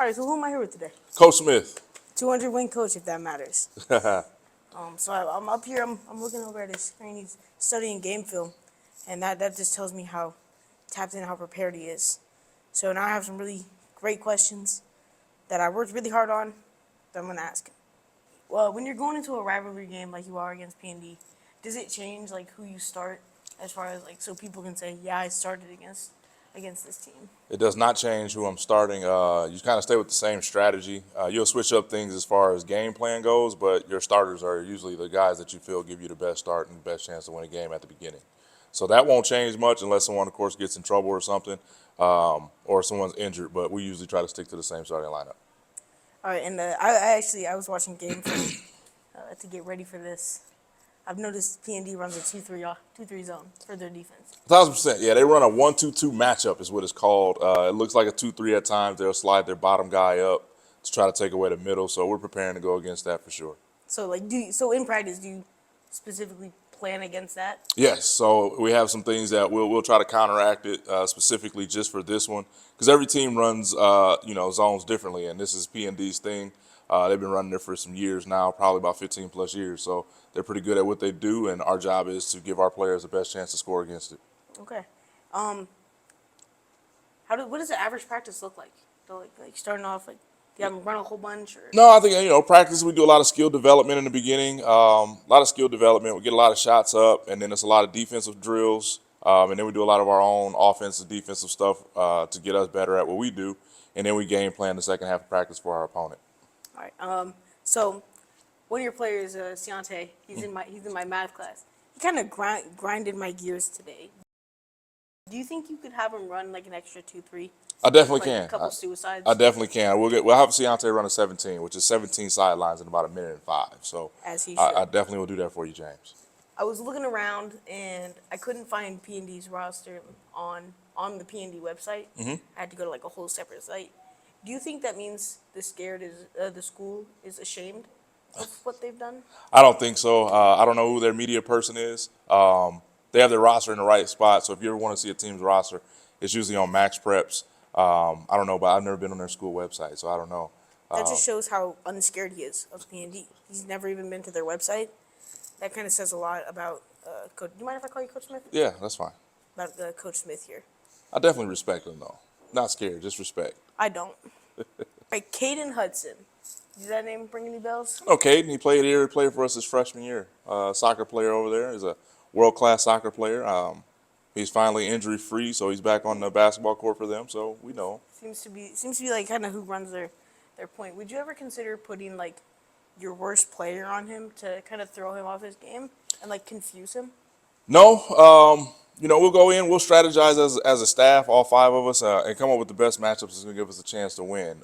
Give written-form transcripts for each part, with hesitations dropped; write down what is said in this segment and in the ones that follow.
All right, so who am I here with today? Coach Smith. 200-win coach, if that matters. So I'm up here. I'm looking over at his screen. He's studying game film, and that just tells me how tapped in, how prepared he is. So now I have some really great questions that I worked really hard on that I'm gonna ask him. Well, when you're going into a rivalry game like you are against PND, does it change like who you start as far as like so people can say, yeah, I started against this team? It does not change who I'm starting. You kind of stay with the same strategy. You'll switch up things as far as game plan goes, but your starters are usually the guys that you feel give you the best start and the best chance to win a game at the beginning. So that won't change much unless someone, of course, gets in trouble or something, or someone's injured. But we usually try to stick to the same starting lineup. All right, and I was watching game film to get ready for this. I've noticed PND runs a 2-3 zone for their defense. 1,000%. Yeah, they run a 1-2-2 matchup is what it's called. It looks like a 2-3 at times. They'll slide their bottom guy up to try to take away the middle. So we're preparing to go against that for sure. So like, so in practice, do you specifically plan against that? Yes. So we have some things that we'll try to counteract it specifically just for this one because every team runs zones differently, and this is PND's thing. They've been running it for some years now, probably about 15 plus years. So they're pretty good at what they do, and our job is to give our players the best chance to score against it. Okay. What does the average practice look like? So like starting off, like, do you have them run a whole bunch? Or? No, I think, practice, we do a lot of skill development in the beginning, a lot of skill development. We get a lot of shots up, and then it's a lot of defensive drills, and then we do a lot of our own offensive, defensive stuff to get us better at what we do, and then we game plan the second half of practice for our opponent. All right. So one of your players, Ciante, he's in my math class. He kind of grinded my gears today. Do you think you could have him run like an extra 2-3? I definitely like can. A couple suicides. I definitely can. We'll have Ciante run a 17, which is 17 sidelines in about a minute and 5. So as he should. I definitely will do that for you, James. I was looking around and I couldn't find PND's roster on the PND website. Mm-hmm. I had to go to like a whole separate site. Do you think that means the school is ashamed of what they've done? I don't think so. I don't know who their media person is. They have their roster in the right spot. So if you ever want to see a team's roster, it's usually on Max Preps. I don't know, but I've never been on their school website, so I don't know. That just shows how unscared he is of PND. He's never even been to their website. That kind of says a lot about Coach. Do you mind if I call you Coach Smith? Yeah, that's fine. About Coach Smith here. I definitely respect him, though. Not scared, just respect. I don't. Right, Caden Hudson. Does that name ring any bells? No, Caden, he played here. He played for us his freshman year. Soccer player over there. He's a world-class soccer player. He's finally injury-free, so he's back on the basketball court for them, so we know him. Seems to be like kind of who runs their point. Would you ever consider putting like your worst player on him to kind of throw him off his game and like confuse him? No. We'll go in, we'll strategize as a staff, all 5 of us, and come up with the best matchups that's going to give us a chance to win.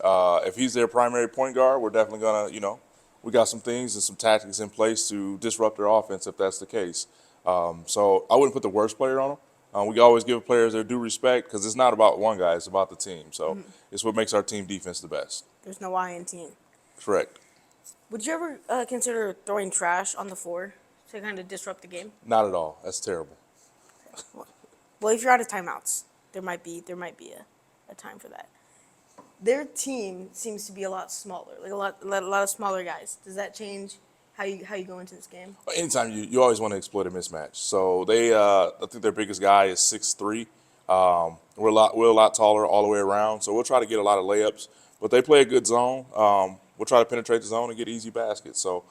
If he's their primary point guard, we're definitely going to, we got some things and some tactics in place to disrupt their offense if that's the case. So I wouldn't put the worst player on him. We always give players their due respect because it's not about one guy, it's about the team. So It's what makes our team defense the best. There's no I in team. Correct. Would you ever consider throwing trash on the floor to kind of disrupt the game? Not at all. That's terrible. Well, if you're out of timeouts, there might be a time for that. Their team seems to be a lot smaller, like a lot of smaller guys. Does that change how you go into this game? Anytime you always want to exploit a mismatch. So I think their biggest guy is 6'3". We're a lot taller all the way around. So we'll try to get a lot of layups, but they play a good zone. We'll try to penetrate the zone and get easy baskets. So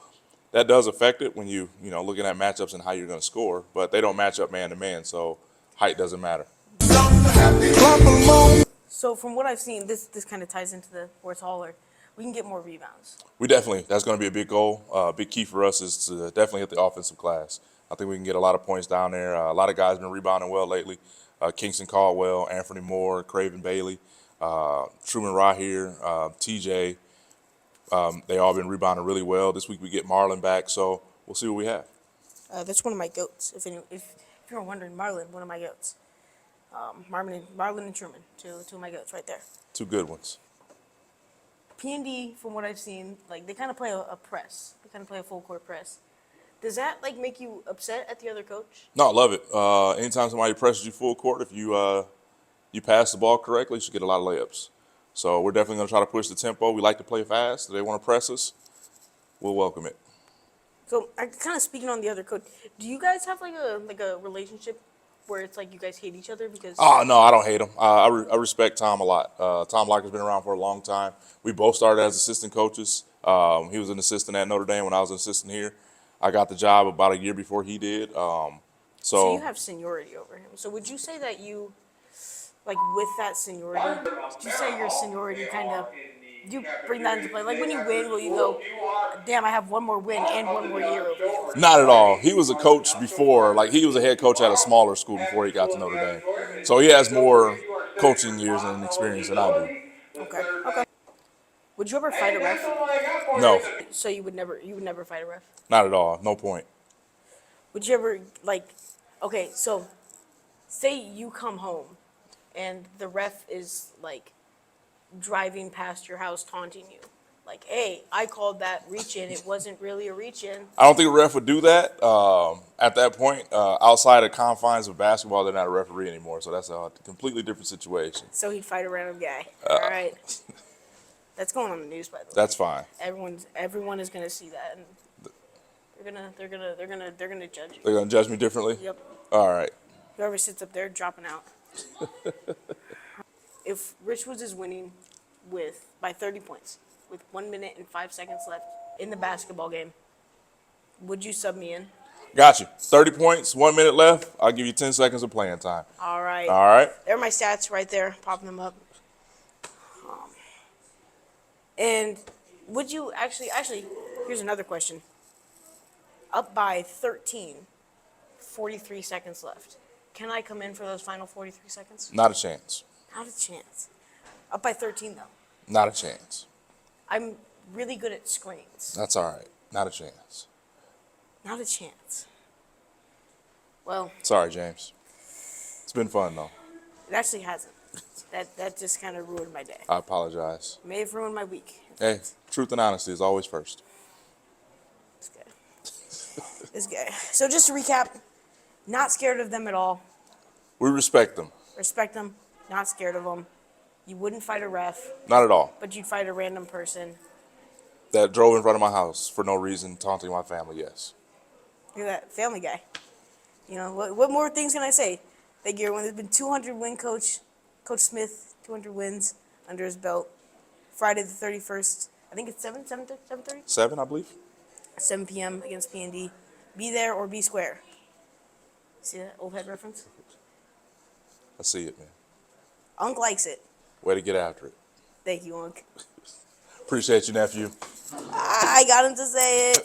that does affect it when looking at matchups and how you're going to score. But they don't match up man to man, so height doesn't matter. So from what I've seen, this kind of ties into the we're taller. We can get more rebounds. That's going to be a big goal. Big key for us is to definitely hit the offensive glass. I think we can get a lot of points down there. A lot of guys have been rebounding well lately. Kingston Caldwell, Anthony Moore, Craven Bailey, Truman Rahir, TJ. They all been rebounding really well. This week we get Marlon back, so we'll see what we have. That's one of my goats. If you're wondering, Marlon, one of my goats. Marlon and Truman, two of my goats right there. 2 good ones. PND, from what I've seen, like they kind of play a press. They kind of play a full court press. Does that like make you upset at the other coach? No, I love it. Anytime somebody presses you full court, if you pass the ball correctly, you should get a lot of layups. So we're definitely going to try to push the tempo. We like to play fast. If they want to press us, we'll welcome it. So, I kind of speaking on the other coach, do you guys have like a relationship where it's like you guys hate each other because? Oh, no, I don't hate him. I respect Tom a lot. Tom Locker's been around for a long time. We both started as assistant coaches. He was an assistant at Notre Dame when I was an assistant here. I got the job about a year before he did. So you have seniority over him. So would you say that you, like with that seniority, would you say your seniority kind of, you bring that into play? Like when you win, will you go, damn, I have one more win and one more year over you? Not at all. He was a coach before, like he was a head coach at a smaller school before he got to Notre Dame. So he has more coaching years and experience than I do. Okay. Okay. Would you ever fight a ref? No, So you would never fight a ref? not at all. No point. Would you ever like, okay, so say you come home and the ref is like driving past your house taunting you. Like, hey, I called that reach in. It wasn't really a reach in. I don't think a ref would do that. At that point, outside of confines of basketball, they're not a referee anymore. So that's a completely different situation. So he'd fight a random guy. All right. That's going on the news, by the way. That's fine. Everyone is gonna see that, and they're gonna judge you. They're gonna judge me differently. Yep. All right. Whoever sits up there dropping out. If Richwoods is winning by 30 points with 1 minute and 5 seconds left in the basketball game, would you sub me in? Got you. 30 points, 1 minute left. I'll give you 10 seconds of playing time. All right. All right. There are my stats right there, popping them up. And would you actually, here's another question. Up by 13, 43 seconds left. Can I come in for those final 43 seconds? Not a chance. Not a chance. Up by 13, though. Not a chance. I'm really good at screens. That's all right. Not a chance. Not a chance. Well, Sorry, James. It's been fun, though. it actually hasn't. That just kind of ruined my day. I apologize. May have ruined my week. Hey, truth and honesty is always first. This guy. This guy. So just to recap, not scared of them at all. We respect them. Respect them. Not scared of them. You wouldn't fight a ref, Not at all. but you'd fight a random person. That drove in front of my house for no reason, taunting my family, yes. You're that Family Guy. You know, what more things can I say? That year when there's been 200 win Coach Smith, 200 wins under his belt. Friday the 31st, I think it's 7:30? 7, I believe. 7 p.m. against PND. Be there or be square. See that old head reference? I see it, man. Unc likes it. Way to get after it. Thank you, Unc. Appreciate you, nephew. I got him to say it.